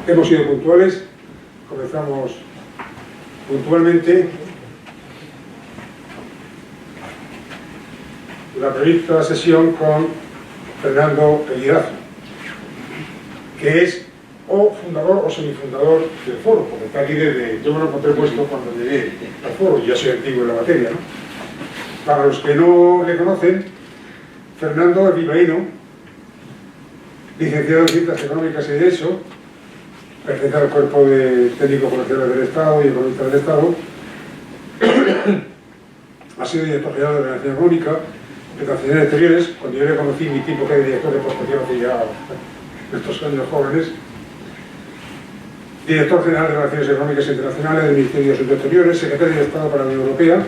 Hemos sido puntuales, comenzamos puntualmente. La prevista sesión con Fernando Pellidazo, que es o fundador o semifundador del foro, porque está aquí desde... Yo me lo encontré puesto cuando llegué al foro, y ya soy antiguo en la materia, ¿no? Para los que no le conocen, Fernando es bilbaíno, licenciado en Ciencias Económicas y Derecho, pertenece al cuerpo de técnicos comerciales del Estado y economistas del Estado. Ha sido director general de la Organización Económica, de Relaciones Exteriores. Cuando yo le conocí, mi tiempo que era director de prospección hace ya estos años jóvenes. Director general de Relaciones Económicas Internacionales del Ministerio de Asuntos Exteriores, secretario de Estado para la Unión Europea,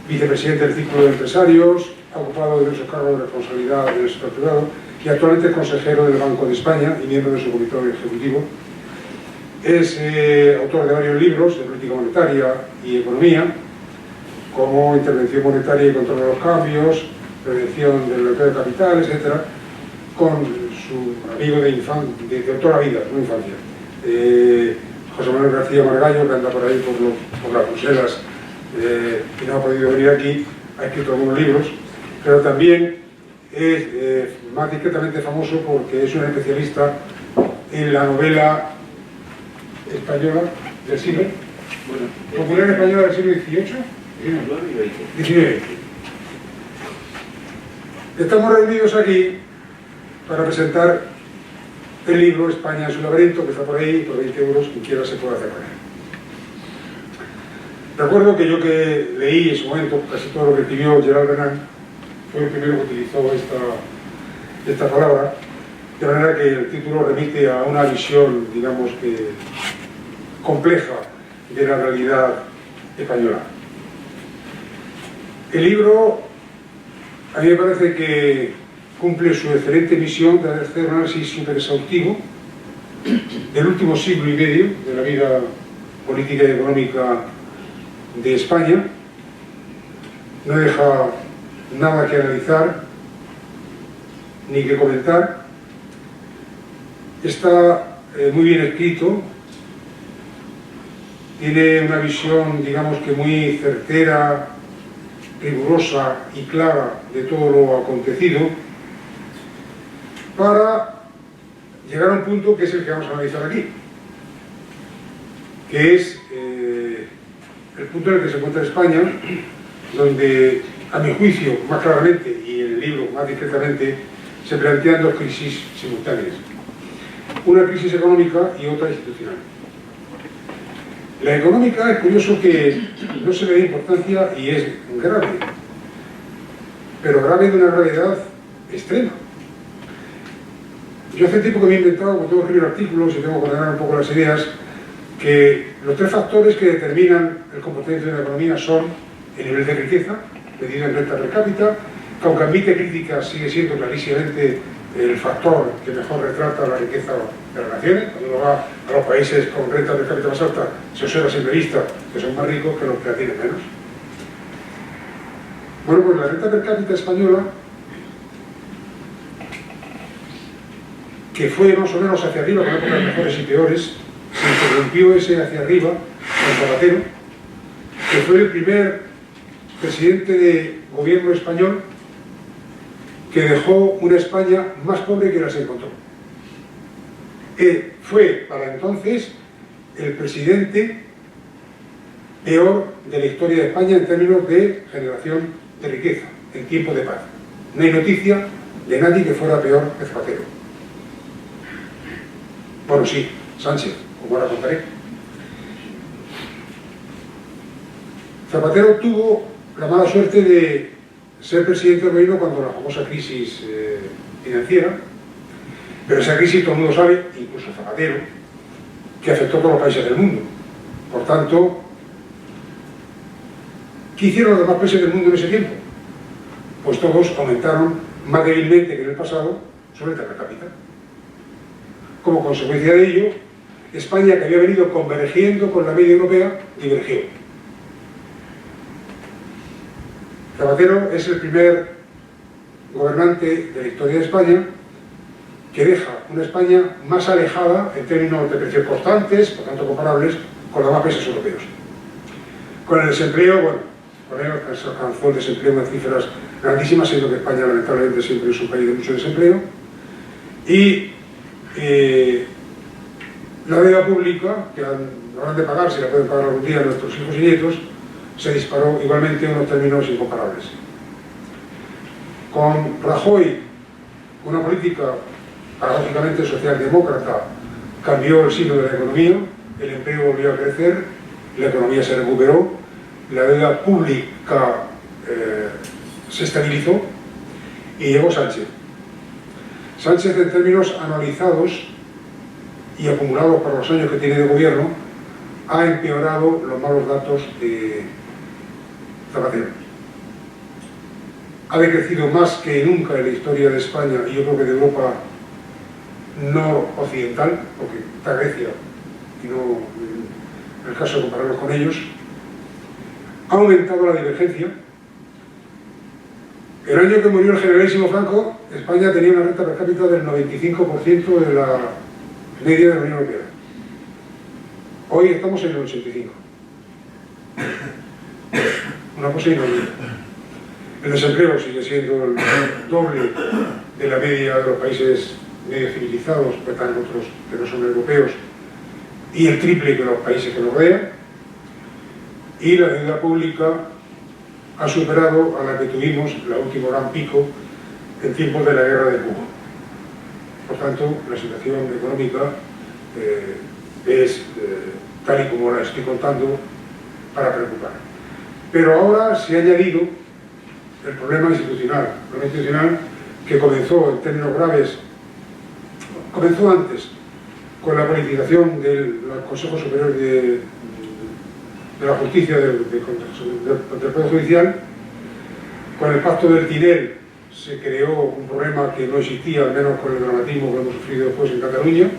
vicepresidente del Círculo de Empresarios, ha ocupado diversos cargos de responsabilidad en el sector privado y actualmente es consejero del Banco de España y miembro de su comité ejecutivo. Es autor de varios libros de política monetaria y economía, como Intervención Monetaria y Control de los Cambios, Prevención del bloqueo de capitales, etc., con su amigo de toda la vida, no infancia, José Manuel García Margallo, que anda por ahí por las Bruselas y no ha podido venir aquí. Ha escrito algunos libros, pero también es más discretamente famoso porque es un especialista en la novela española del siglo, popular española del siglo XVIII. 19. Estamos reunidos aquí para presentar el libro España en su laberinto, que está por ahí, por 20 euros, quien quiera se puede hacer con él. Recuerdo que yo que leí en su momento casi todo lo que escribió Gerald Renan, fue el primero que utilizó esta palabra, de manera que el título remite a una visión, digamos que compleja, de la realidad española. El libro, a mí me parece que cumple su excelente misión de hacer un análisis súper exhaustivo del último siglo y medio de la vida política y económica de España. No deja nada que analizar ni que comentar. Está muy bien escrito, tiene una visión, digamos que muy certera, rigurosa y clara de todo lo acontecido, para llegar a un punto que es el que vamos a analizar aquí, que es el punto en el que se encuentra España, donde, a mi juicio, más claramente, y en el libro más discretamente, se plantean dos crisis simultáneas. Una crisis económica y otra institucional. La económica, es curioso que no se le dé importancia y es grave, pero grave de una gravedad extrema. Yo hace tiempo que me he inventado, como tengo que escribir artículos y tengo que ordenar un poco las ideas, que los tres factores que determinan el comportamiento de la economía son el nivel de riqueza, medido en renta per cápita, que aunque admite críticas sigue siendo clarísimamente el factor que mejor retrata la riqueza de las naciones. Cuando uno va a los países con renta per cápita más alta, se observa siempre vista que son más ricos que los que la tienen menos. Bueno, pues la renta per cápita española, que fue más o menos hacia arriba, con épocas mejores y peores, se interrumpió ese hacia arriba con Zapatero, que fue el primer presidente de gobierno español que dejó una España más pobre que la se encontró. Fue para entonces el presidente peor de la historia de España en términos de generación de riqueza, en tiempo de paz. No hay noticia de nadie que fuera peor que Zapatero. Bueno, sí, Sánchez, como ahora contaré. Zapatero tuvo la mala suerte de ser presidente del gobierno cuando la famosa crisis financiera, pero esa crisis todo el mundo sabe, incluso Zapatero, que afectó a todos los países del mundo. Por tanto, ¿qué hicieron los demás países del mundo en ese tiempo? Pues todos aumentaron más débilmente que en el pasado su renta per cápita. Como consecuencia de ello, España, que había venido convergiendo con la media europea, divergió. Zapatero es el primer gobernante de la historia de España que deja una España más alejada en términos de precios constantes, por tanto comparables, con los demás países europeos. Con el desempleo, bueno, con él se alcanzó el desempleo en cifras grandísimas, siendo que España lamentablemente siempre es un país de mucho desempleo, y la deuda pública, que habrán de pagar, si la pueden pagar algún día nuestros hijos y nietos, se disparó igualmente en unos términos incomparables. Con Rajoy, una política paradójicamente socialdemócrata, cambió el signo de la economía, el empleo volvió a crecer, la economía se recuperó, la deuda pública se estabilizó y llegó Sánchez. Sánchez, en términos anualizados y acumulados por los años que tiene de gobierno, ha empeorado los malos datos de Zapatero. Ha decrecido más que nunca en la historia de España y yo creo que de Europa no occidental, porque está Grecia y no en el caso de compararnos con ellos. Ha aumentado la divergencia. El año que murió el generalísimo Franco, España tenía una renta per cápita del 95% de la media de la Unión Europea. Hoy estamos en el 85%. Una cosa inaudita. El desempleo sigue siendo el doble de la media de los países medio civilizados, que están otros que no son europeos, y el triple que los países que nos rodean. Y la deuda pública ha superado a la que tuvimos, el último gran pico, en tiempos de la guerra de Cuba. Por tanto, la situación económica es, tal y como la estoy contando, para preocupar. Pero ahora se ha añadido el problema institucional que comenzó en términos graves, comenzó antes con la politización del Consejo Superior de la Justicia del Poder Judicial. Con el pacto del Tinel se creó un problema que no existía, al menos con el dramatismo que hemos sufrido después en Cataluña.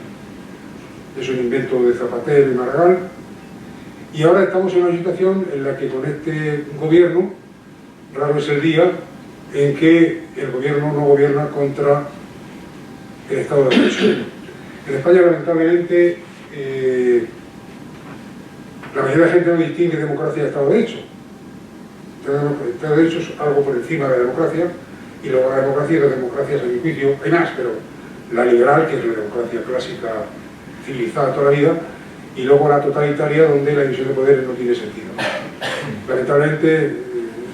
Es un invento de Zapatero y Maragall. Y ahora estamos en una situación en la que con este gobierno, raro es el día en que el gobierno no gobierna contra el Estado de Derecho. En España, lamentablemente, la mayoría de la gente no distingue democracia y Estado de Derecho. El Estado de Derecho es algo por encima de la democracia, y luego la democracia y las democracias, a mi juicio, hay más, pero la liberal, que es la democracia clásica, civilizada toda la vida, y luego la totalitaria, donde la división de poderes no tiene sentido. Lamentablemente,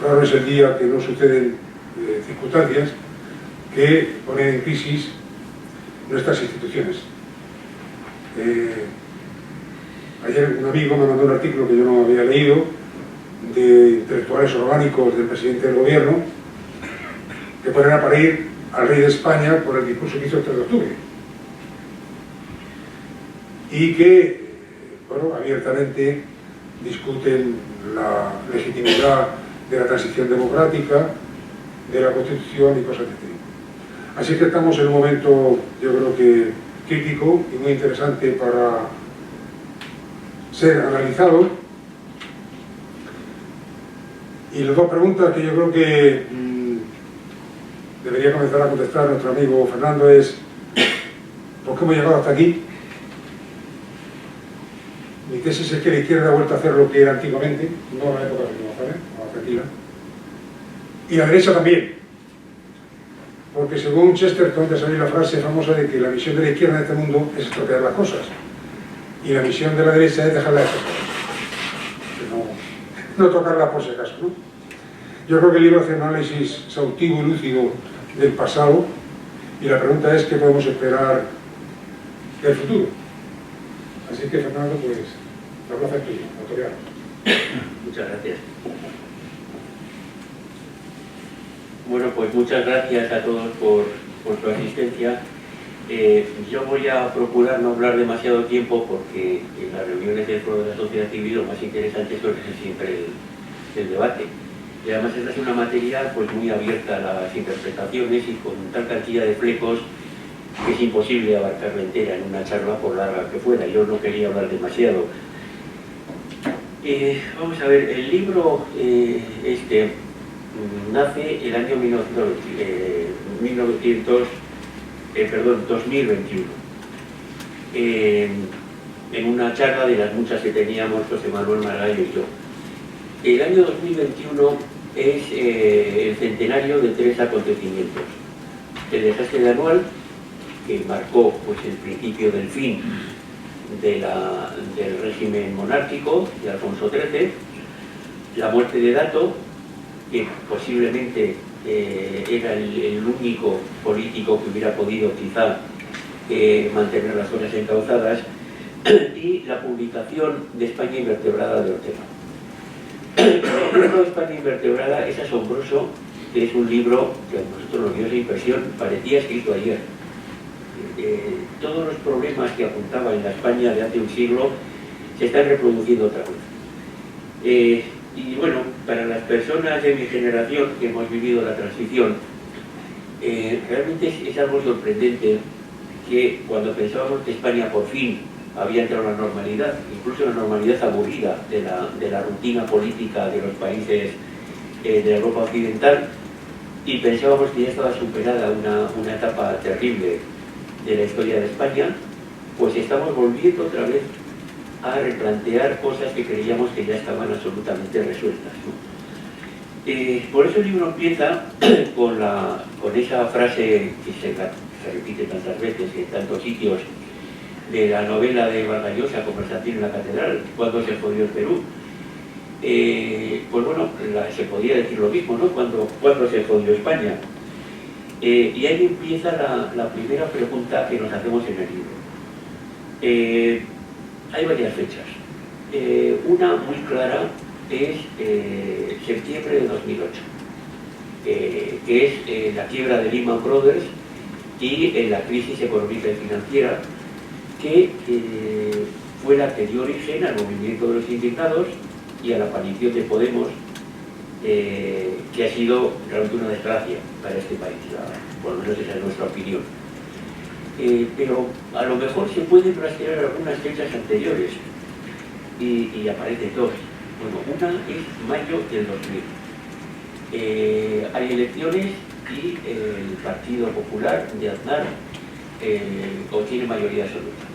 raro es el día que no suceden circunstancias que ponen en crisis nuestras instituciones. Ayer un amigo me mandó un artículo que yo no había leído, de intelectuales orgánicos del presidente del gobierno, que ponen a parir al rey de España por el discurso que hizo el 3 de octubre. Y que, bueno, abiertamente discuten la legitimidad de la transición democrática, de la Constitución y cosas de este tipo. Así que estamos en un momento, yo creo que crítico y muy interesante para ser analizado. Y las dos preguntas que yo creo que debería comenzar a contestar nuestro amigo Fernando es: ¿por qué hemos llegado hasta aquí? Mi tesis es que la izquierda ha vuelto a hacer lo que era antiguamente, no en la época de González, más tranquila, y la derecha también, porque según Chesterton te salió la frase famosa de que la misión de la izquierda en este mundo es estropear las cosas, y la misión de la derecha es dejarlas hacer cosas, no tocarlas por si acaso, ¿no? Yo creo que el libro hace un análisis exhaustivo y lúcido del pasado, y la pregunta es: ¿qué podemos esperar del futuro? Así que, Fernando, pues la plaza es tuya, autorial. Muchas gracias. Bueno, pues muchas gracias a todos por su asistencia. Yo voy a procurar no hablar demasiado tiempo, porque en las reuniones del Foro de la Sociedad Civil lo más interesante suele ser siempre el debate. Y además esta es una materia pues muy abierta a las interpretaciones y con tal cantidad de flecos que es imposible abarcarla entera en una charla, por larga que fuera. Yo no quería hablar demasiado. Vamos a ver, el libro nace el año 1990 2021. En una charla de las muchas que teníamos José Manuel Margallo y yo. El año 2021 es el centenario de 3 acontecimientos. El desastre de Anual, que marcó pues, el principio del fin del régimen monárquico de Alfonso XIII, la muerte de Dato, que posiblemente era el único político que hubiera podido quizá mantener las cosas encauzadas, y la publicación de España Invertebrada de Ortega. El libro de España Invertebrada es asombroso, que es un libro que a nosotros nos dio esa impresión, parecía escrito ayer. Todos los problemas que apuntaba en la España de hace un siglo se están reproduciendo otra vez. Y bueno, para las personas de mi generación que hemos vivido la transición, realmente es algo sorprendente que cuando pensábamos que España por fin había entrado en la normalidad, incluso la normalidad aburrida de la rutina política de los países de la Europa occidental, y pensábamos que ya estaba superada una etapa terrible de la historia de España, pues estamos volviendo otra vez a replantear cosas que creíamos que ya estaban absolutamente resueltas, ¿no? Por eso el libro empieza con esa frase que se repite tantas veces en tantos sitios de la novela de Vargas Llosa, Conversación en la Catedral, cuando se jodió el Perú. Pues bueno, se podría decir lo mismo, ¿no? Cuando se jodió España. Y ahí empieza la primera pregunta que nos hacemos en el libro. Hay varias fechas. Una muy clara es septiembre de 2008, que es la quiebra de Lehman Brothers y la crisis económica y financiera, que fue la que dio origen al movimiento de los indignados y a la aparición de Podemos, que ha sido realmente una desgracia para este país, por lo menos esa es nuestra opinión. Pero a lo mejor se pueden rastrear algunas fechas anteriores y aparecen dos. Bueno, una es mayo del 2000. Hay elecciones y el Partido Popular de Aznar obtiene mayoría absoluta.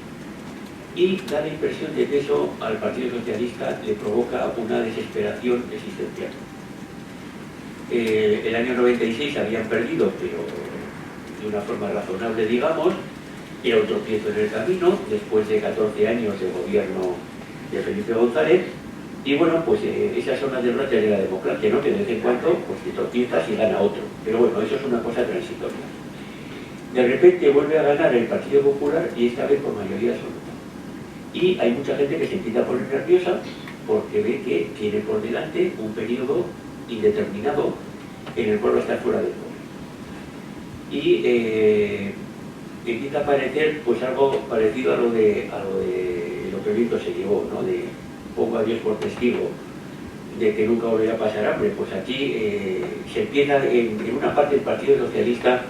Y da la impresión de que eso al Partido Socialista le provoca una desesperación existencial. El año 96 habían perdido, pero de una forma razonable, digamos, era un tropiezo en el camino, después de 14 años de gobierno de Felipe González, y bueno, pues esas son las derrotas de la democracia, ¿no? Que de vez en cuando pues, te tropiezas y gana otro, pero bueno, eso es una cosa transitoria. De repente vuelve a ganar el Partido Popular y esta vez por mayoría absoluta. Y hay mucha gente que se empieza a poner nerviosa porque ve que tiene por delante un periodo indeterminado en el cual va a estar fuera del poder. Y empieza a aparecer pues algo parecido a lo de lo que el viento se llevó, ¿no? De pongo a Dios por testigo de que nunca volverá a pasar hambre. Pues aquí se empieza en una parte del Partido Socialista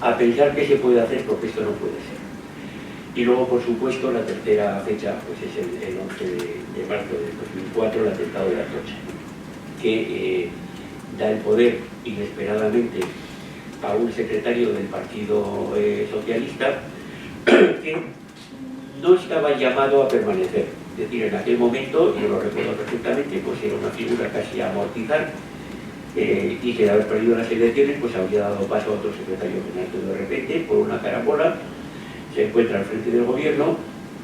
a pensar qué se puede hacer porque esto no puede ser. Y luego, por supuesto, la tercera fecha pues es el 11 de marzo del 2004, el atentado de Atocha, que da el poder inesperadamente a un secretario del Partido Socialista que no estaba llamado a permanecer. Es decir, en aquel momento, yo lo recuerdo perfectamente, pues era una figura casi a amortizar, y que de haber perdido las elecciones pues habría dado paso a otro secretario general, que de repente, por una carambola, se encuentra al frente del gobierno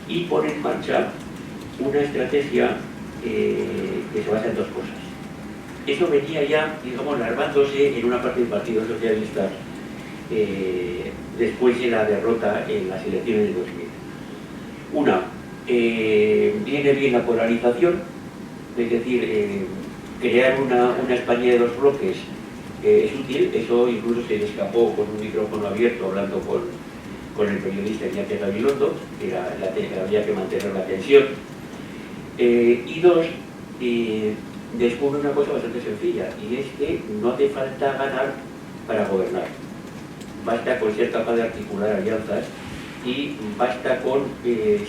y pone en marcha una estrategia que se basa en dos cosas. Eso venía ya, digamos, larvándose en una parte del Partido Socialista después de la derrota en las elecciones de 2000. Una, viene bien la polarización, es decir, crear una España de dos bloques es útil. Eso incluso se le escapó con un micrófono abierto hablando con el periodista Iñaki Gabilondo, que había que mantener la tensión. Y dos, descubre una cosa bastante sencilla, y es que no hace falta ganar para gobernar. Basta con ser capaz de articular alianzas y basta con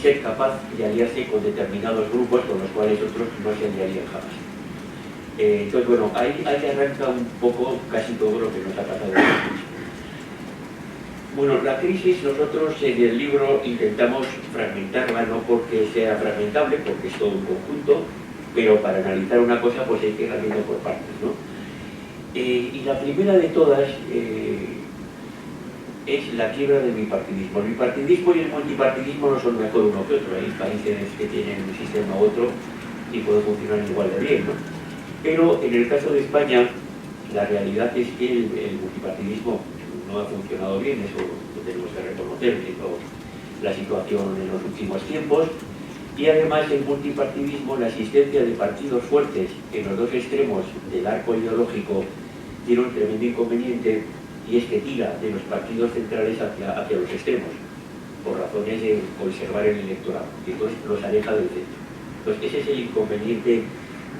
ser capaz de aliarse con determinados grupos con los cuales otros no se aliarían jamás. Entonces, bueno, ahí arranca un poco casi todo lo que nos ha pasado. Bueno, la crisis nosotros en el libro intentamos fragmentarla, no porque sea fragmentable, porque es todo un conjunto, pero para analizar una cosa pues hay que ir viendo por partes, ¿no? Y la primera de todas es la quiebra del bipartidismo. El bipartidismo y el multipartidismo no son mejor uno que otro. Hay países que tienen un sistema u otro y pueden funcionar igual de bien, ¿no? Pero en el caso de España, la realidad es que el multipartidismo no ha funcionado bien, eso lo tenemos que reconocer, viendo la situación en los últimos tiempos. Y además el multipartidismo, la existencia de partidos fuertes en los dos extremos del arco ideológico, tiene un tremendo inconveniente, y es que tira de los partidos centrales hacia los extremos, por razones de conservar el electorado, y entonces los aleja del centro. Entonces ese es el inconveniente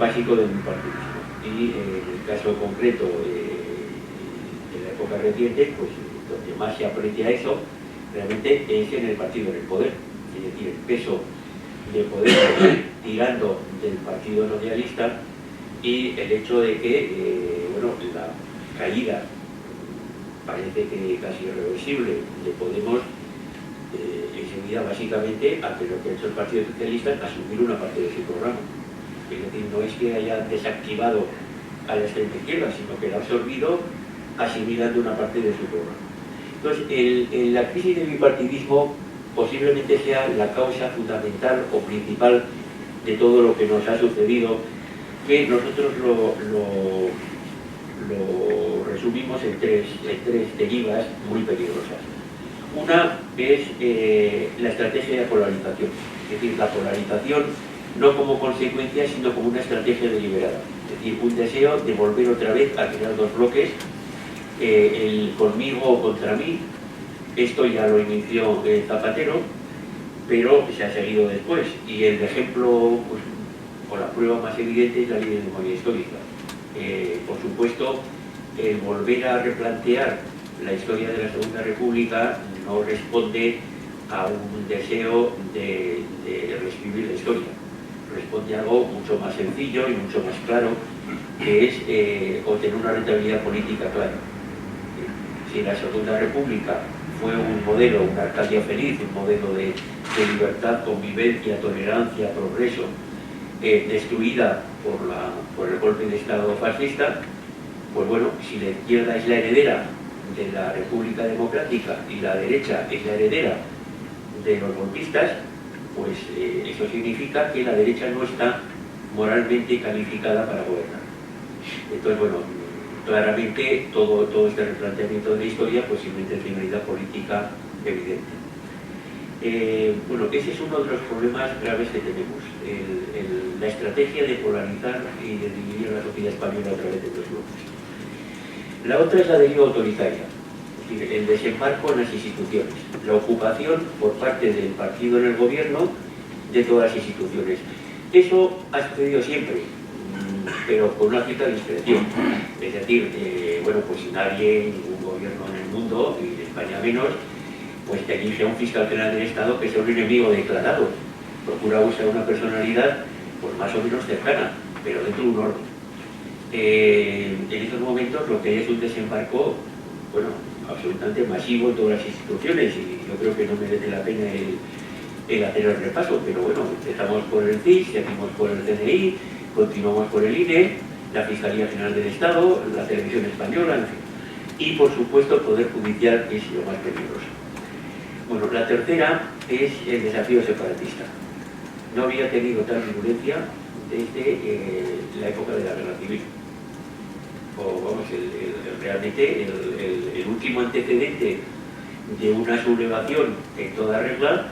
básico del bipartidismo. Y en el caso concreto de la época reciente, pues donde más se aprecia eso, realmente es en el partido en el poder, es decir, el peso de poder tirando del partido socialista y el hecho de que, bueno, la caída parece que casi irreversible de Podemos es seguida básicamente ante lo que ha hecho el Partido Socialista, asumir una parte de su programa. Es decir, no es que haya desactivado a la extrema izquierda, sino que la ha absorbido asimilando una parte de su programa. Entonces, la crisis del bipartidismo posiblemente sea la causa fundamental o principal de todo lo que nos ha sucedido, que nosotros lo resumimos en tres derivas muy peligrosas. Una es la estrategia de polarización, es decir, la polarización no como consecuencia, sino como una estrategia deliberada, es decir, un deseo de volver otra vez a crear dos bloques, el conmigo o contra mí. Esto ya lo inició Zapatero, pero se ha seguido después, y el ejemplo, pues, o la prueba más evidente es la ley de memoria histórica. Por supuesto, el volver a replantear la historia de la Segunda República no responde a un deseo de reescribir la historia, responde a algo mucho más sencillo y mucho más claro, que es obtener una rentabilidad política clara. Si la Segunda República fue un modelo, una Arcadia feliz, un modelo de libertad, convivencia, tolerancia, progreso, destruida por el golpe de Estado fascista, pues bueno, si la izquierda es la heredera de la República Democrática y la derecha es la heredera de los golpistas, pues eso significa que la derecha no está moralmente calificada para gobernar. Entonces, bueno, claramente todo este replanteamiento de la historia pues tiene una intencionalidad política evidente. Bueno, ese es uno de los problemas graves que tenemos, la estrategia de polarizar y de dividir la sociedad española a través de los bloques. La otra es la deriva autoritaria, es decir, el desembarco en las instituciones, la ocupación por parte del partido en el gobierno de todas las instituciones. Eso ha sucedido siempre, pero con una cierta discreción. Es decir, bueno, pues si nadie, ningún gobierno en el mundo, y en España menos, pues que elige a un fiscal general del Estado que sea un enemigo declarado. Procura usar una personalidad pues más o menos cercana, pero dentro de un orden. En estos momentos lo que hay es un desembarco, bueno, absolutamente masivo en todas las instituciones, y yo creo que no merece la pena el hacer el repaso, pero bueno, empezamos por el CIS, seguimos por el CNI, continuamos por el INE, la Fiscalía General del Estado, la Televisión Española, en fin. Y por supuesto el Poder Judicial, que es lo más peligroso. Bueno, la tercera es el desafío separatista. No había tenido tal virulencia desde la época de la Guerra Civil. O vamos, realmente el último antecedente de una sublevación en toda regla,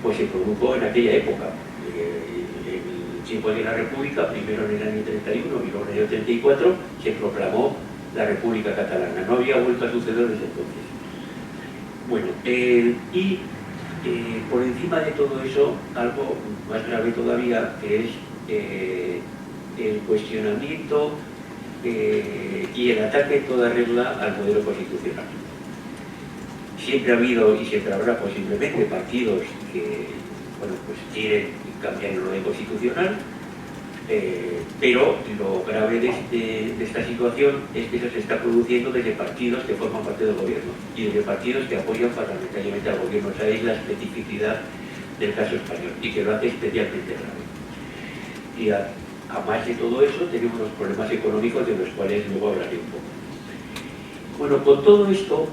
pues se produjo en aquella época. En el tiempo de la República, primero en el año 31 y luego en el año 34, se proclamó la República Catalana. No había vuelto a suceder desde entonces. Bueno, por encima de todo eso, algo más grave todavía, que es el cuestionamiento y el ataque en toda regla al modelo constitucional. Siempre ha habido y siempre habrá posiblemente partidos que, bueno, pues quieren cambiar el orden constitucional, Pero lo grave de esta situación es que eso se está produciendo desde partidos que forman parte del gobierno y desde partidos que apoyan parlamentariamente al gobierno. O sea, es la especificidad del caso español y que lo hace especialmente grave. Y a más de todo eso tenemos los problemas económicos de los cuales luego hablaré un poco. Bueno, con todo esto,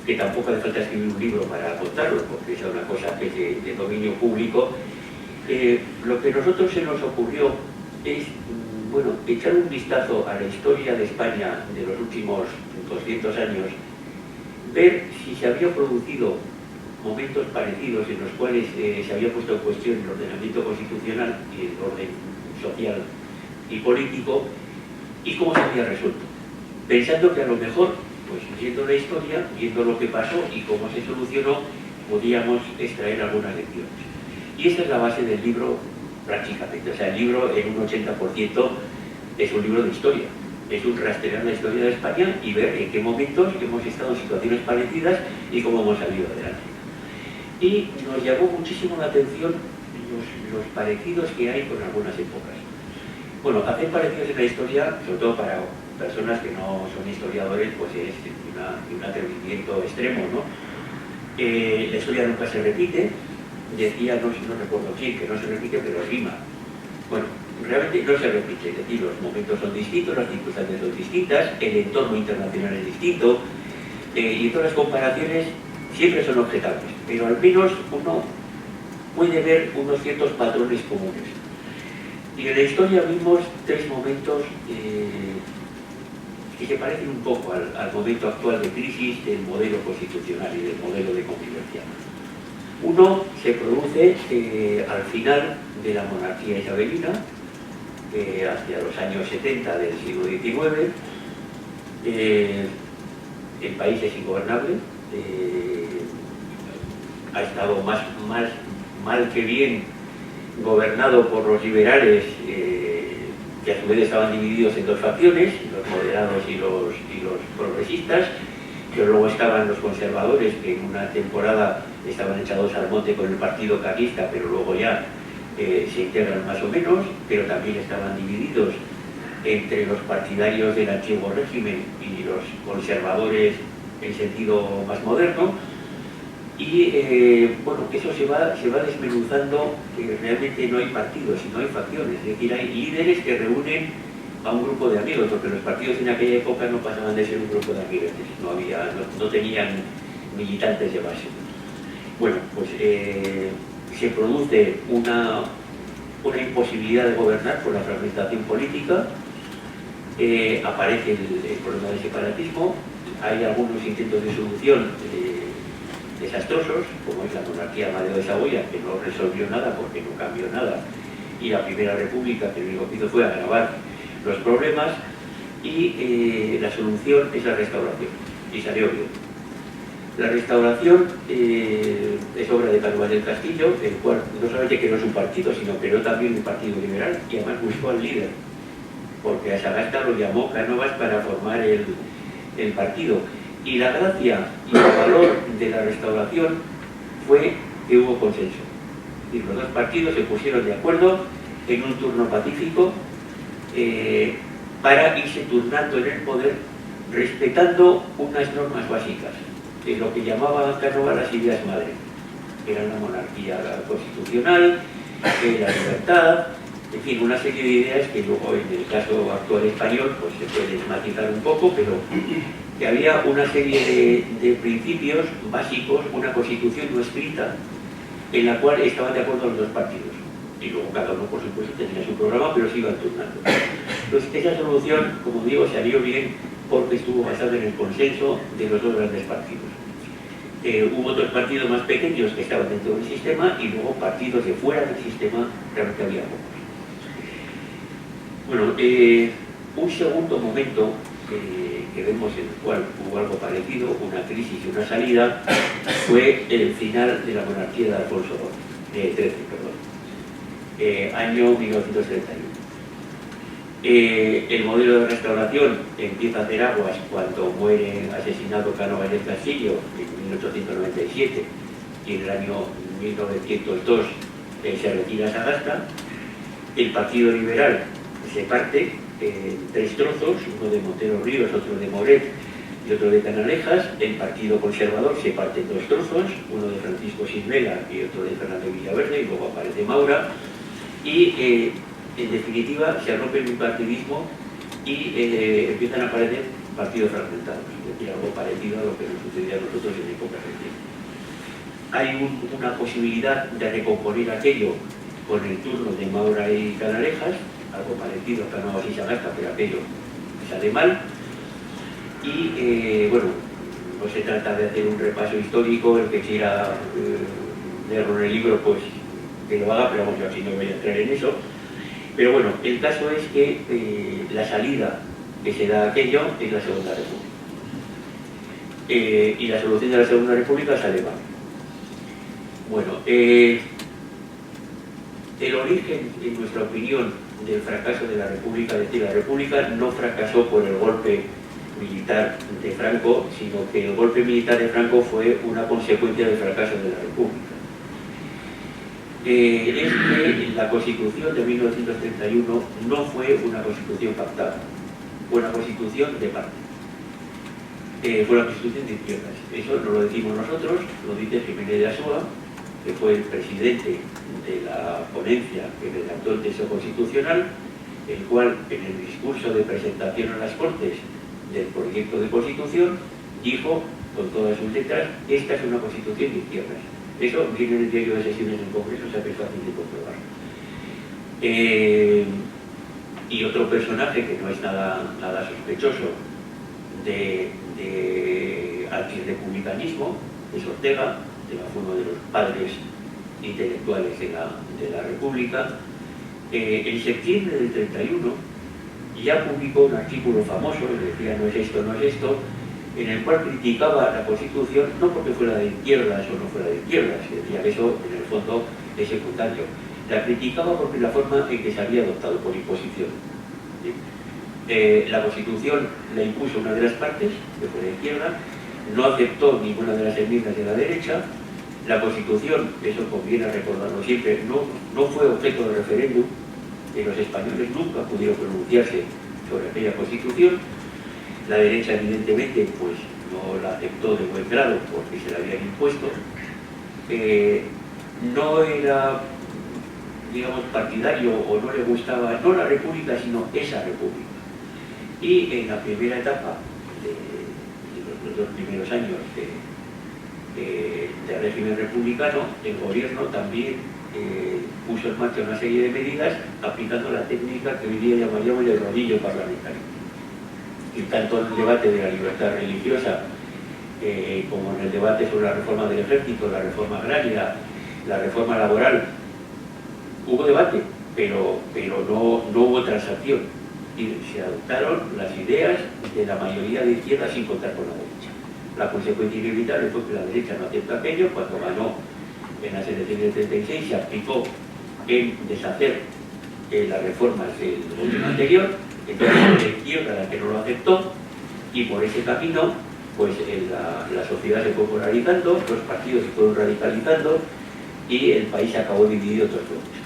que tampoco hace falta escribir un libro para contarlo, porque es una cosa que es de dominio público, lo que a nosotros se nos ocurrió es, bueno, echar un vistazo a la historia de España de los últimos 200 años, ver si se había producido momentos parecidos en los cuales se había puesto en cuestión el ordenamiento constitucional y el orden social y político, y cómo se había resuelto, pensando que a lo mejor, pues viendo la historia, viendo lo que pasó y cómo se solucionó, podíamos extraer algunas lecciones. Y esa es la base del libro prácticamente. O sea, el libro en un 80% es un libro de historia. Es un rastrear la historia de España y ver en qué momentos hemos estado en situaciones parecidas y cómo hemos salido adelante. Y nos llamó muchísimo la atención los parecidos que hay con algunas épocas. Bueno, hacer parecidos en la historia, sobre todo para personas que no son historiadores, pues es un atrevimiento extremo, ¿no? La historia nunca se repite, decía, no recuerdo quién, que no se repite, pero rima. Bueno, realmente no se repite, es decir, los momentos son distintos, las circunstancias son distintas, el entorno internacional es distinto, y todas las comparaciones siempre son objetables, pero al menos uno puede ver unos ciertos patrones comunes. Y en la historia vimos tres momentos que se parecen un poco al momento actual de crisis del modelo constitucional y del modelo de convivencia. Uno se produce al final de la monarquía isabelina, hacia los años 70 del siglo XIX. El país es ingobernable, ha estado más mal que bien gobernado por los liberales, que a su vez estaban divididos en dos facciones, los moderados y los progresistas, que luego estaban los conservadores, que en una temporada estaban echados al monte con el partido carlista, pero luego ya se integran más o menos, pero también estaban divididos entre los partidarios del antiguo régimen y los conservadores en sentido más moderno. Y bueno, eso se va desmenuzando, que realmente no hay partidos, sino hay facciones, es decir, hay líderes que reúnen a un grupo de amigos, porque los partidos en aquella época no pasaban de ser un grupo de amigos, no tenían militantes de base. Bueno, pues se produce una imposibilidad de gobernar por la fragmentación política, aparece el problema del separatismo, hay algunos intentos de solución desastrosos, como es la monarquía Amadeo de Saboya, que no resolvió nada porque no cambió nada, y la Primera República, que lo único que hizo fue agravar los problemas, y la solución es la restauración, y salió bien. La restauración es obra de Cánovas del Castillo, el cual no solamente creó su partido, sino creó también un partido liberal, y además buscó al líder, porque a Sagasta lo llamó Cánovas para formar el partido. Y la gracia y el valor de la restauración fue que hubo consenso. Es decir, los dos partidos se pusieron de acuerdo en un turno pacífico para irse turnando en el poder, respetando unas normas básicas, de lo que llamaba Cánovas las ideas madre. Era una monarquía constitucional, la libertad, en fin, una serie de ideas que luego en el caso actual español pues se puede matizar un poco, pero que había una serie de principios básicos, una constitución no escrita, en la cual estaban de acuerdo los dos partidos. Y luego cada uno, por supuesto, tenía su programa, pero se iban turnando. Entonces, esa solución, como digo, salió bien porque estuvo basada en el consenso de los dos grandes partidos. Hubo otros partidos más pequeños que estaban dentro del sistema y luego partidos de fuera del sistema, realmente había pocos. Bueno, un segundo momento que vemos en el cual hubo algo parecido, una crisis y una salida, fue el final de la monarquía de Alfonso XIII, año 1931. El modelo de restauración empieza a hacer aguas cuando muere asesinado Cánovas del Castillo en 1897, y en el año 1902 se retira Sagasta, El Partido Liberal se parte en 3 trozos, uno de Montero Ríos, otro de Moret y otro de Canalejas. El Partido Conservador se parte en 2 trozos, uno de Francisco Silvela y otro de Fernando Villaverde, y luego aparece Maura. Y en definitiva se rompe el bipartidismo y empiezan a aparecer partidos fragmentados, es decir, algo parecido a lo que nos sucedía a nosotros en época reciente. Hay una posibilidad de recomponer aquello con el turno de Maura y Canalejas, algo parecido a Cánovas y Sagasta, pero aquello sale mal. Y bueno, no se trata de hacer un repaso histórico, el que quiera leerlo en el libro, pues que lo haga, pero vamos, yo así no voy a entrar en eso. Pero bueno, el caso es que la salida que se da a aquello es la Segunda República. Y la solución de la Segunda República sale mal. Bueno, el origen, en nuestra opinión, del fracaso de la República, es decir, la República no fracasó por el golpe militar de Franco, sino que el golpe militar de Franco fue una consecuencia del fracaso de la República. Es que la Constitución de 1931 no fue una Constitución pactada, fue una Constitución de parte. Fue una Constitución de izquierdas. Eso no lo decimos nosotros, lo dice Jiménez de Asúa, que fue el presidente de la ponencia que redactó el texto constitucional, el cual en el discurso de presentación a las Cortes del proyecto de Constitución dijo con todas sus letras: esta es una Constitución de izquierdas. Eso viene en el diario de sesiones del Congreso, o sea que es fácil de comprobar. Y otro personaje que no es nada sospechoso de antirrepublicanismo es Ortega, que fue uno de los padres intelectuales de la República. En septiembre del 31 ya publicó un artículo famoso, que decía no es esto, en el cual criticaba la Constitución no porque fuera de izquierdas o no fuera de izquierdas, decía que eso en el fondo es secundario. La criticaba porque la forma en que se había adoptado por imposición. La Constitución la impuso una de las partes, que fue de izquierda, no aceptó ninguna de las enmiendas de la derecha. La Constitución, eso conviene recordarlo siempre, no fue objeto de referéndum, que los españoles nunca pudieron pronunciarse sobre aquella Constitución. La derecha, evidentemente, pues no la aceptó de buen grado porque se la habían impuesto. No era, digamos, partidario o no le gustaba, no la República, sino esa República. Y en la primera etapa de los 2 primeros años del régimen republicano, el gobierno también puso en marcha una serie de medidas aplicando la técnica que hoy día llamaríamos el rodillo parlamentario. Y tanto en el debate de la libertad religiosa como en el debate sobre la reforma del ejército, la reforma agraria, la reforma laboral, hubo debate, pero no hubo transacción. Y se adoptaron las ideas de la mayoría de izquierdas sin contar con la derecha. La consecuencia inevitable fue que la derecha no aceptó aquello. Cuando ganó en las elecciones del 36 se aplicó en deshacer las reformas del gobierno anterior. Entonces fue la izquierda la que no lo aceptó, y por ese camino pues la sociedad se fue polarizando, los partidos se fueron radicalizando y el país acabó dividido en 2 bloques.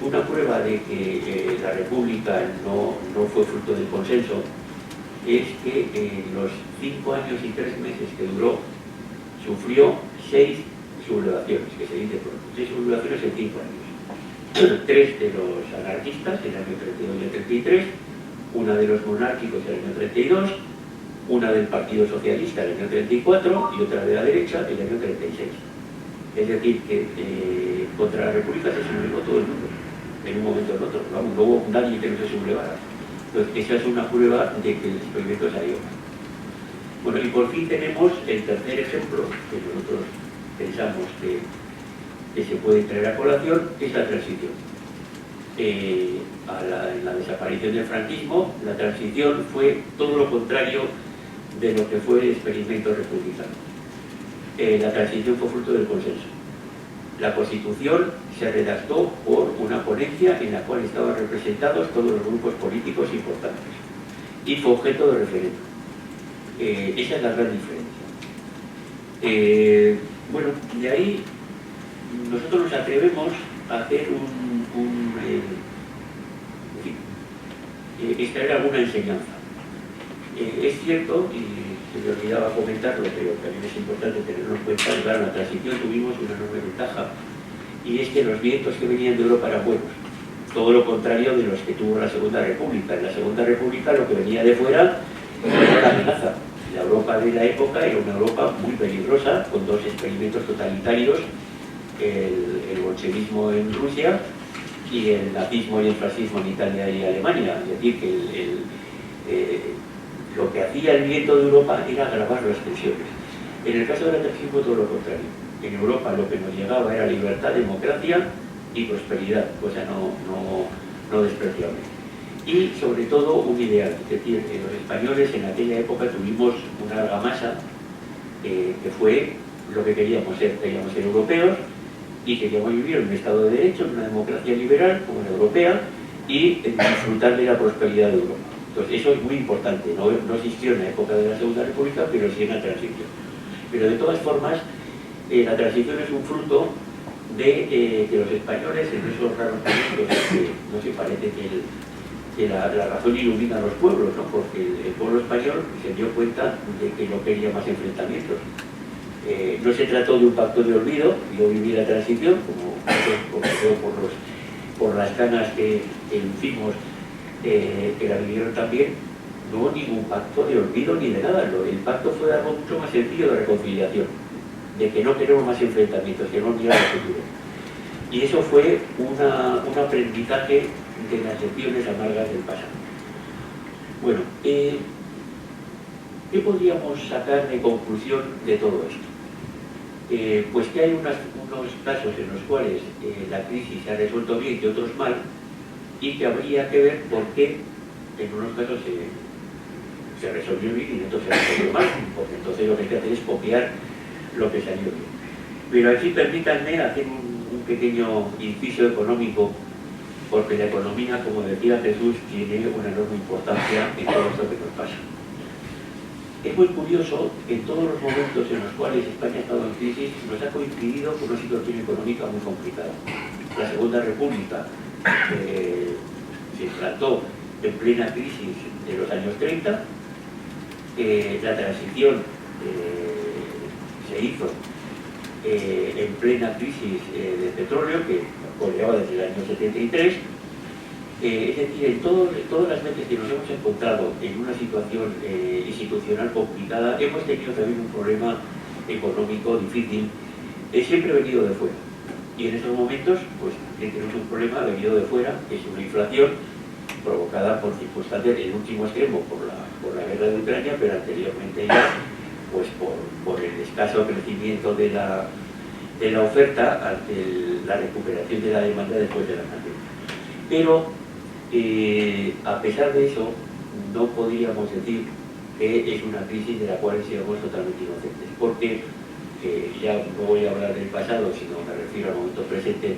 Una prueba de que la República no fue fruto del consenso es que en los 5 años y 3 meses que duró, sufrió 6 sublevaciones, que se dice pronto, 6 sublevaciones en 5 años. 3 de los anarquistas, el año 32 y el 33, una de los monárquicos, el año 32, una del Partido Socialista, el año 34, y otra de la derecha, el año 36. Es decir, que contra la República se sublevó todo el mundo, en un momento o en otro. Vamos, no hubo nadie que no se sublevara. Entonces, esa es una prueba de que el experimento salió. Bueno, y por fin tenemos el tercer ejemplo, que nosotros pensamos que se puede traer a colación, que es la transición. En la desaparición del franquismo, la transición fue todo lo contrario de lo que fue el experimento republicano. La transición fue fruto del consenso. La Constitución se redactó por una ponencia en la cual estaban representados todos los grupos políticos importantes y fue objeto de referéndum. Esa es la gran diferencia. Bueno, de ahí nosotros nos atrevemos hacer extraer alguna enseñanza. Es cierto, y se me olvidaba comentarlo, pero también es importante tenerlo en cuenta, claro, en la transición tuvimos una enorme ventaja, y es que los vientos que venían de Europa eran buenos, todo lo contrario de los que tuvo la Segunda República. En la Segunda República lo que venía de fuera era la amenaza. La Europa de la época era una Europa muy peligrosa, con dos experimentos totalitarios, el bolchevismo en Rusia y el nazismo y el fascismo en Italia y Alemania. Es decir, que lo que hacía el viento de Europa era agravar las tensiones. En el caso de la transición fue todo lo contrario. En Europa lo que nos llegaba era libertad, democracia y prosperidad, cosa no despreciable. Y sobre todo un ideal, es decir, los españoles en aquella época tuvimos una argamasa que fue lo que queríamos ser europeos y queríamos vivir en un Estado de Derecho, en una democracia liberal como la europea y disfrutar de la prosperidad de Europa. Entonces eso es muy importante, no existió en la época de la Segunda República, pero sí en la transición. Pero de todas formas, la transición es un fruto de que los españoles, en esos raros momentos que no se parece que la razón ilumina a los pueblos, ¿no? Porque el pueblo español se dio cuenta de que no quería más enfrentamientos. No se trató de un pacto de olvido. Yo viví la transición, como por las canas que lucimos, que la vivieron también. No hubo ningún pacto de olvido ni de nada. El pacto fue algo mucho más sencillo de reconciliación, de que no queremos más enfrentamientos, que no mirar al futuro. Y eso fue un aprendizaje de las lecciones amargas del pasado. Bueno, ¿qué podríamos sacar de conclusión de todo esto? Pues que hay unos casos en los cuales la crisis se ha resuelto bien y otros mal, y que habría que ver por qué en unos casos se resolvió bien y en otros se resolvió mal, porque entonces lo que hay que hacer es copiar lo que salió bien. Pero aquí permítanme hacer un pequeño inciso económico, porque la economía, como decía Jesús, tiene una enorme importancia en todo esto que nos pasa. Es muy curioso que en todos los momentos en los cuales España ha estado en crisis nos ha coincidido con una situación económica muy complicada. La Segunda República se trató en plena crisis de los años 30, la transición se hizo en plena crisis del petróleo, que coleaba desde el año 73. Es decir, en todas las veces que nos hemos encontrado en una situación institucional complicada, hemos tenido también un problema económico difícil, siempre venido de fuera. Y en esos momentos, pues tenemos un problema venido de fuera, que es una inflación provocada por circunstancias, en último extremo, por la guerra de Ucrania, pero anteriormente ya, pues por el escaso crecimiento de la oferta ante la recuperación de la demanda después de la pandemia. Pero a pesar de eso, no podríamos decir que es una crisis de la cual seamos totalmente inocentes, porque ya no voy a hablar del pasado, sino me refiero al momento presente.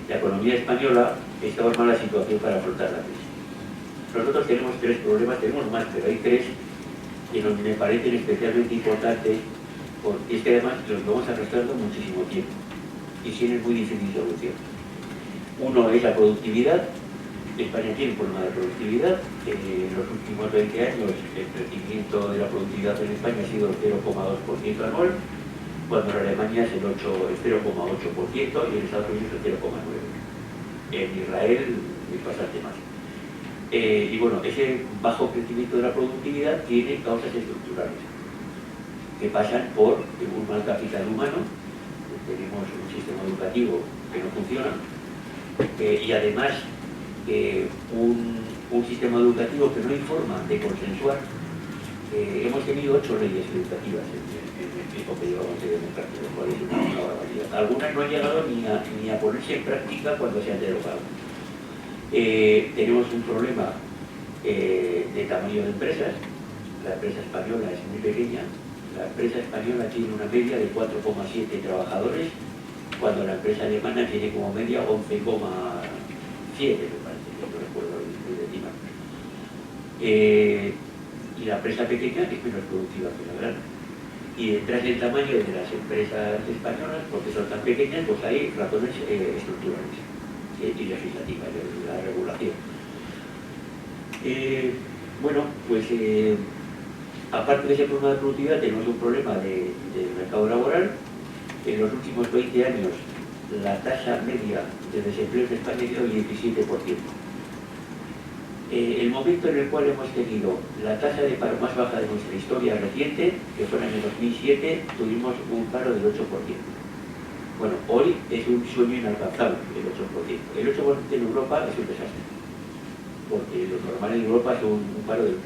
La economía española estaba en mala situación para afrontar la crisis. Nosotros tenemos tres problemas, tenemos más, pero hay tres que me parecen especialmente importantes, porque es que además los vamos arrastrando muchísimo tiempo y tienen muy difícil solución. Uno es la productividad. España tiene un problema de productividad. En los últimos 20 años el crecimiento de la productividad en España ha sido el 0,2% anual, cuando en Alemania es el 0,8% y en Estados Unidos el 0,9%. En Israel es bastante más. Y bueno, ese bajo crecimiento de la productividad tiene causas estructurales que pasan por un mal capital humano. Tenemos un sistema educativo que no funciona y además un sistema educativo que no hay forma de consensuar. Hemos tenido 8 leyes educativas en el tiempo que llevamos de democracia, lo cual es una barbaridad. Algunas no han llegado ni a ponerse en práctica cuando se han derogado. Tenemos un problema de tamaño de empresas. La empresa española es muy pequeña. La empresa española tiene una media de 4,7 trabajadores, cuando la empresa alemana tiene como media 11,7, me parece, no recuerdo el decimal. Y la empresa pequeña es menos productiva que la grande. y detrás del tamaño de las empresas españolas, porque son tan pequeñas, pues hay razones estructurales y legislativas de la regulación. Bueno, pues aparte de ese problema de productividad, tenemos un problema del mercado laboral. En los últimos 20 años, la tasa media de desempleo en España ha sido el 17%. El momento en el cual hemos tenido la tasa de paro más baja de nuestra historia reciente, que fue en el 2007, tuvimos un paro del 8%. Bueno, hoy es un sueño inalcanzable, el 8%. El 8% en Europa es un desastre, porque lo normal en Europa es un paro del 4%.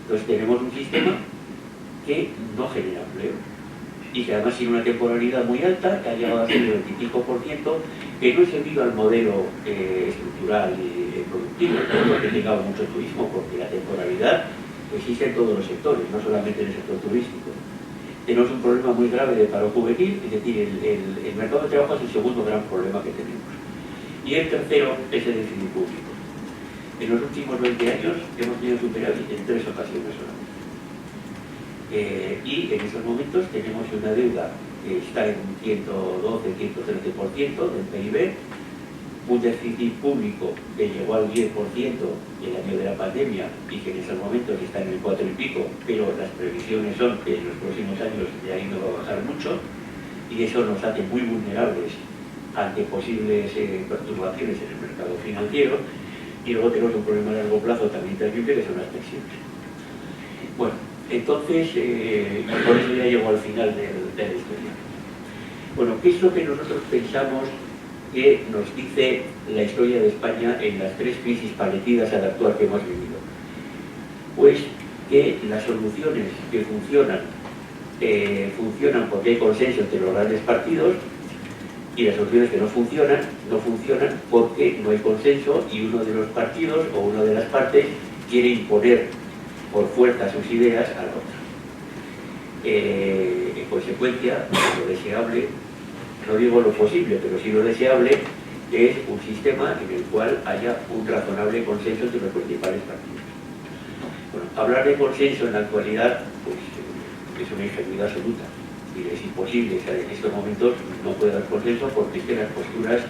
Entonces tenemos un sistema que no genera empleo y que además tiene una temporalidad muy alta, que ha llegado a ser el 25%, que no es debido al modelo estructural y productivo, porque tengamos mucho turismo, porque la temporalidad existe en todos los sectores, no solamente en el sector turístico. Tenemos un problema muy grave de paro juvenil, es decir, el mercado de trabajo es el segundo gran problema que tenemos. Y el tercero es el déficit público. En los últimos 20 años hemos tenido superávit en 3 ocasiones solamente. Y en estos momentos tenemos una deuda que está en un 112-113% del PIB, un déficit público que llegó al 10% el año de la pandemia y que en estos momentos está en el 4 y pico, pero las previsiones son que en los próximos años de ahí no va a bajar mucho, y eso nos hace muy vulnerables ante posibles perturbaciones en el mercado financiero. Y luego tenemos un problema a largo plazo también terrible, que son las pensiones. Bueno, entonces, por eso ya llego al final de la historia. Bueno, ¿qué es lo que nosotros pensamos que nos dice la historia de España en las 3 crisis parecidas a la actual que hemos vivido? Pues que las soluciones que funcionan porque hay consenso entre los grandes partidos, y las soluciones que no funcionan porque no hay consenso y uno de los partidos o una de las partes quiere imponer por fuerza sus ideas a la otra. En consecuencia, lo deseable, no digo lo posible, pero sí lo deseable, es un sistema en el cual haya un razonable consenso entre los principales partidos. Bueno, hablar de consenso en la actualidad pues, es una ingenuidad absoluta. Y es imposible, o sea, en estos momentos no puede haber consenso porque es que las posturas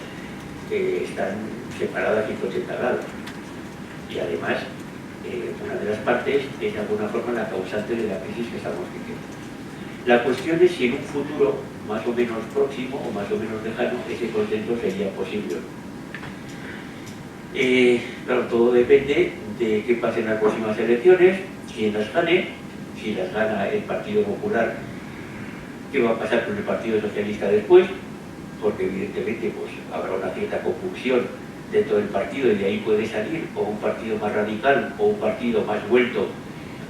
están separadas 180 grados. Y además, una de las partes es de alguna forma la causante de la crisis que estamos viviendo. La cuestión es si en un futuro más o menos próximo o más o menos lejano ese consenso sería posible. Claro, todo depende de qué pase en las próximas elecciones, quién las gane, si las gana el Partido Popular, qué va a pasar con el Partido Socialista después, porque evidentemente pues, habrá una cierta confusión dentro del partido y de ahí puede salir o un partido más radical o un partido más vuelto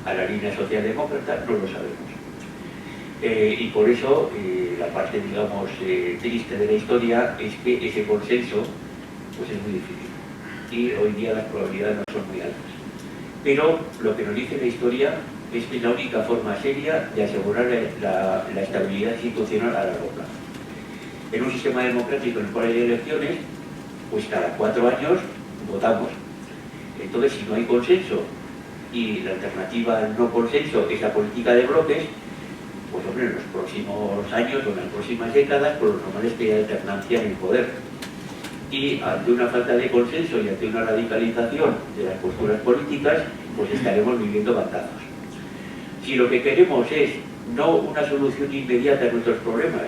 a la línea socialdemócrata, no lo sabemos. Y por eso la parte, digamos, triste de la historia es que ese consenso pues, es muy difícil y hoy día las probabilidades no son muy altas. Pero lo que nos dice la historia es que es la única forma seria de asegurar la estabilidad institucional a largo plazo. En un sistema democrático en el cual hay elecciones, pues cada 4 años votamos. Entonces, si no hay consenso y la alternativa al no consenso es la política de bloques, pues hombre, en los próximos años o en las próximas décadas, pues lo normal es que haya alternancia en el poder. Y ante una falta de consenso y ante una radicalización de las posturas políticas, pues estaremos viviendo bandazos. Si lo que queremos es no una solución inmediata a nuestros problemas,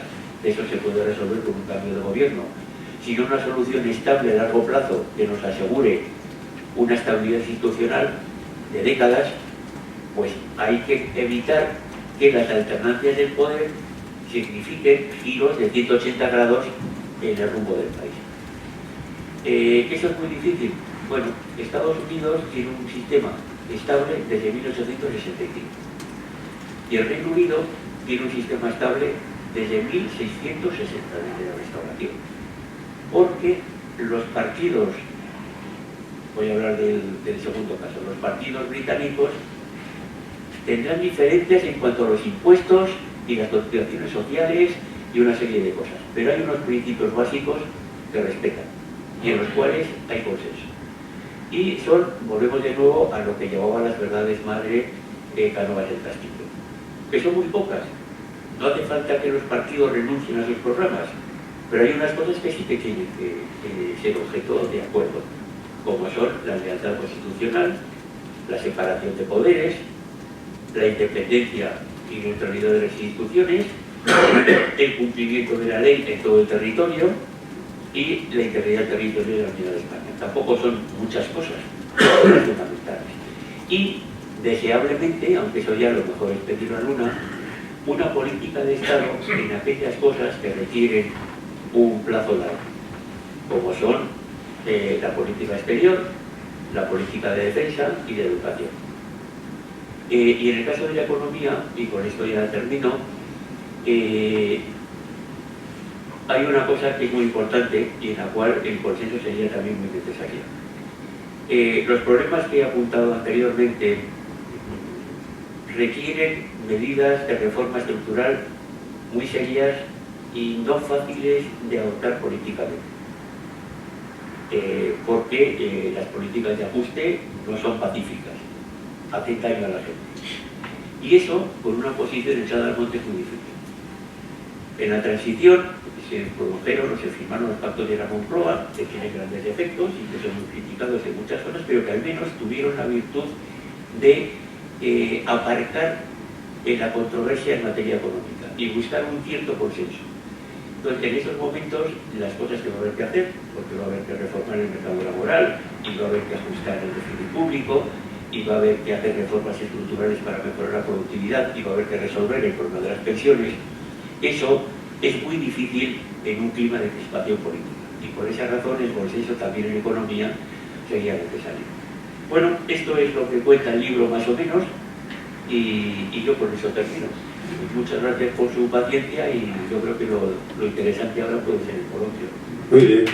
eso se puede resolver con un cambio de gobierno, sino una solución estable a largo plazo que nos asegure una estabilidad institucional de décadas, pues hay que evitar que las alternancias del poder signifiquen giros de 180 grados en el rumbo del país. ¿Que eso es muy difícil? Bueno, Estados Unidos tiene un sistema estable desde 1865 y el Reino Unido tiene un sistema estable desde 1660, desde la Restauración, porque los partidos, voy a hablar del segundo caso, los partidos británicos tendrán diferencias en cuanto a los impuestos y las cotizaciones sociales y una serie de cosas, pero hay unos principios básicos que respetan y en los cuales hay consenso. Y volvemos de nuevo a lo que llamaban las verdades madre de Cánovas del Castillo. que son muy pocas. No hace falta que los partidos renuncien a sus programas, pero hay unas cosas que sí que tienen que ser objeto de acuerdo, como son la lealtad constitucional, la separación de poderes, la independencia y neutralidad de las instituciones, el cumplimiento de la ley en todo el territorio y la integridad territorial de la Unidad de España. Tampoco son muchas cosas, son fundamentales. Y, deseablemente, aunque eso ya a lo mejor es pedir la luna, una política de Estado en aquellas cosas que requieren un plazo largo, como son la política exterior, la política de defensa y de educación. Y en el caso de la economía, y con esto ya termino, hay una cosa que es muy importante y en la cual el consenso sería también muy necesario. Los problemas que he apuntado anteriormente requieren medidas de reforma estructural muy serias y no fáciles de adoptar políticamente, porque las políticas de ajuste no son pacíficas, hacen daño a la gente. Y eso, con una posición echada al monte, es muy difícil. En la transición se produjeron o se firmaron los pactos de la Moncloa, que tienen grandes defectos y que son muy criticados en muchas zonas, pero que al menos tuvieron la virtud de aparcar la controversia en materia económica y buscar un cierto consenso. Entonces, en estos momentos, las cosas que va a haber que hacer, porque va a haber que reformar el mercado laboral y va a haber que ajustar el déficit público y va a haber que hacer reformas estructurales para mejorar la productividad y va a haber que resolver el problema de las pensiones, eso es muy difícil en un clima de crispación política. Y por esa razón el consenso también en economía sería necesario. Bueno, esto es lo que cuenta el libro más o menos y yo con eso termino. Muchas gracias por su paciencia y yo creo que lo interesante ahora puede ser el coloquio. Muy bien.